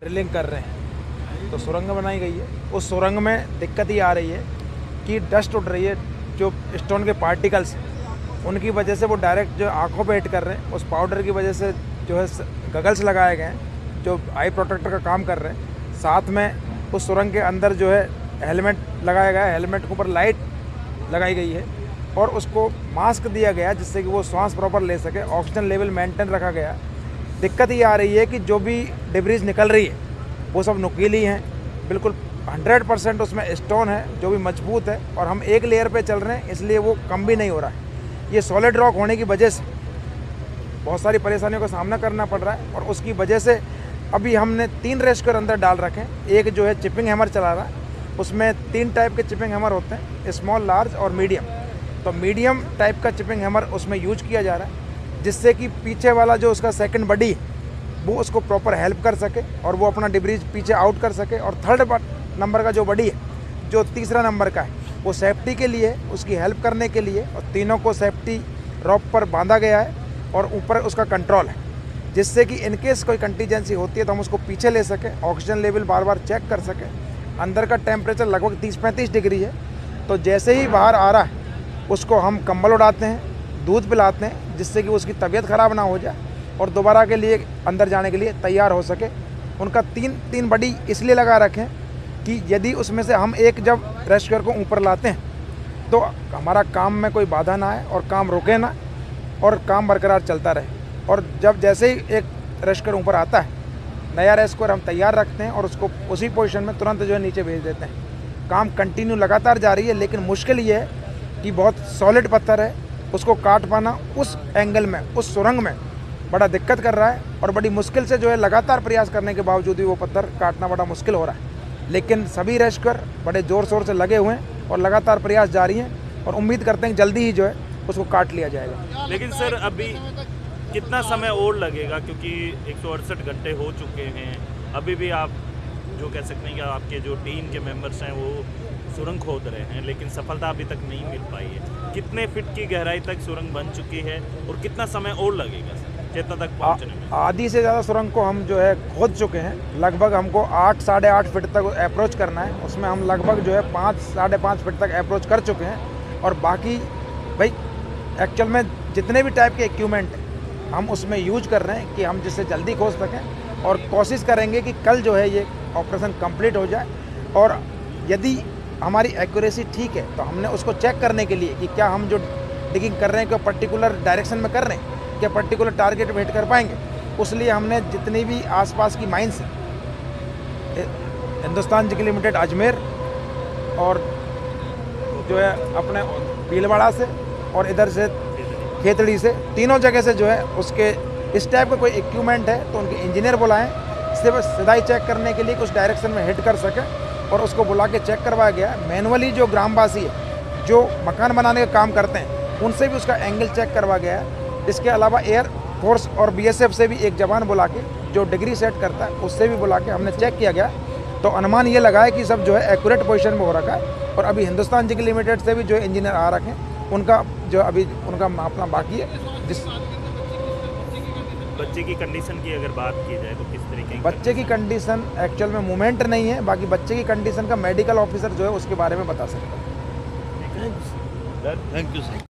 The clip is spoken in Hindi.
ड्रिलिंग कर रहे हैं तो सुरंग बनाई गई है। उस सुरंग में दिक्कत ये आ रही है कि डस्ट उठ रही है, जो स्टोन के पार्टिकल्स हैं उनकी वजह से वो डायरेक्ट जो आंखों पे हिट कर रहे हैं। उस पाउडर की वजह से जो है गगल्स लगाए गए हैं जो आई प्रोटेक्टर का काम कर रहे हैं। साथ में उस सुरंग के अंदर जो है हेलमेट लगाया गया है, हेलमेट के ऊपर लाइट लगाई गई है और उसको मास्क दिया गया है जिससे कि वो सांस प्रॉपर ले सके। ऑक्सीजन लेवल मेंटेन रखा गया है। दिक्कत ये आ रही है कि जो भी डिब्रीज निकल रही है वो सब नुकीली हैं, बिल्कुल 100% उसमें स्टोन है जो भी मजबूत है और हम एक लेयर पे चल रहे हैं इसलिए वो कम भी नहीं हो रहा है। ये सॉलिड रॉक होने की वजह से बहुत सारी परेशानियों का सामना करना पड़ रहा है और उसकी वजह से अभी हमने 3 रेस्क्यूअर अंदर डाल रखे हैं। एक जो है चिपिंग हैमर चला रहा है, उसमें 3 टाइप के चिपिंग हैमर होते हैं, स्मॉल, लार्ज और मीडियम। तो मीडियम टाइप का चिपिंग हैमर उसमें यूज किया जा रहा है जिससे कि पीछे वाला जो उसका सेकंड बॉडी है वो उसको प्रॉपर हेल्प कर सके और वो अपना डिब्रीज पीछे आउट कर सके। और थर्ड नंबर का जो बॉडी है जो तीसरा नंबर का है वो सेफ्टी के लिए, उसकी हेल्प करने के लिए, और तीनों को सेफ्टी रॉप पर बांधा गया है और ऊपर उसका कंट्रोल है जिससे कि इनकेस कोई कंटीजेंसी होती है तो हम उसको पीछे ले सकें, ऑक्सीजन लेवल बार बार चेक कर सकें। अंदर का टेम्परेचर लगभग 30-35 डिग्री है, तो जैसे ही बाहर आ रहा है उसको हम कंबल उड़ाते हैं, दूध पिलाते हैं जिससे कि उसकी तबीयत ख़राब ना हो जाए और दोबारा के लिए अंदर जाने के लिए तैयार हो सके। उनका 3 बॉडी इसलिए लगा रखें कि यदि उसमें से हम एक जब रेस्क्यूअर को ऊपर लाते हैं तो हमारा काम में कोई बाधा ना आए और काम रुके ना और काम बरकरार चलता रहे। और जब जैसे ही एक रेस्क्यूअर ऊपर आता है, नया रेस्क्यूअर हम तैयार रखते हैं और उसको उसी पोजीशन में तुरंत जो है नीचे भेज देते हैं। काम कंटिन्यू लगातार जारी है, लेकिन मुश्किल ये है कि बहुत सॉलिड पत्थर है, उसको काट पाना उस एंगल में, उस सुरंग में बड़ा दिक्कत कर रहा है और बड़ी मुश्किल से जो है लगातार प्रयास करने के बावजूद भी वो पत्थर काटना बड़ा मुश्किल हो रहा है। लेकिन सभी रेस्क्यूअर बड़े ज़ोर शोर से लगे हुए हैं और लगातार प्रयास जारी हैं और उम्मीद करते हैं कि जल्दी ही जो है उसको काट लिया जाएगा। लेकिन सर अभी कितना समय और लगेगा, क्योंकि 168 घंटे हो चुके हैं, अभी भी आप जो कह सकते हैं कि आपके जो टीम के मेंबर्स हैं वो सुरंग खोद रहे हैं लेकिन सफलता अभी तक नहीं मिल पाई है। कितने फीट की गहराई तक सुरंग बन चुकी है और कितना समय और लगेगा सर चेतना तक पहुंचने में? आधी से ज़्यादा सुरंग को हम जो है खोद चुके हैं। लगभग हमको 8-8.5 फीट तक अप्रोच करना है, उसमें हम लगभग जो है 5-5.5 फीट तक अप्रोच कर चुके हैं। और बाकी भाई एक्चुअल में जितने भी टाइप के इक्विपमेंट हैं हम उसमें यूज कर रहे हैं कि हम जिससे जल्दी खोज सकें और कोशिश करेंगे कि कल जो है ये ऑपरेशन कंप्लीट हो जाए। और यदि हमारी एक्यूरेसी ठीक है तो हमने उसको चेक करने के लिए कि क्या हम जो डिगिंग कर रहे हैं क्या पर्टिकुलर डायरेक्शन में कर रहे हैं, क्या पर्टिकुलर टारगेट पे हिट कर पाएंगे, उसलिए हमने जितनी भी आसपास की माइंस हैं, हिंदुस्तान जिंक लिमिटेड अजमेर और जो है अपने भीलवाड़ा से और इधर से खेतड़ी से, तीनों जगह से जो है उसके इस टाइप का कोई इक्विपमेंट है तो उनके इंजीनियर बुलाएं, सिर्फ सिधाई चेक करने के लिए कुछ डायरेक्शन में हिट कर सके और उसको बुला के चेक करवाया गया है। मैनुअली जो ग्रामवासी है जो मकान बनाने का काम करते हैं उनसे भी उसका एंगल चेक करवा गया है। इसके अलावा एयर फोर्स और BSF से भी एक जवान बुला के जो डिग्री सेट करता है उससे भी बुला के हमने चेक किया गया, तो अनुमान ये लगा है कि सब जो है एक्यूरेट पोजीशन में हो रखा है। और अभी हिंदुस्तान जिंक लिमिटेड से भी जो इंजीनियर आ रखे हैं उनका जो अभी उनका मापना बाकी है। जिस बच्चे की कंडीशन की अगर बात की जाए तो किस तरीके की? बच्चे की कंडीशन एक्चुअल में मूवमेंट नहीं है, बाकी बच्चे की कंडीशन का मेडिकल ऑफिसर जो है उसके बारे में बता सकता है। Thank you sir.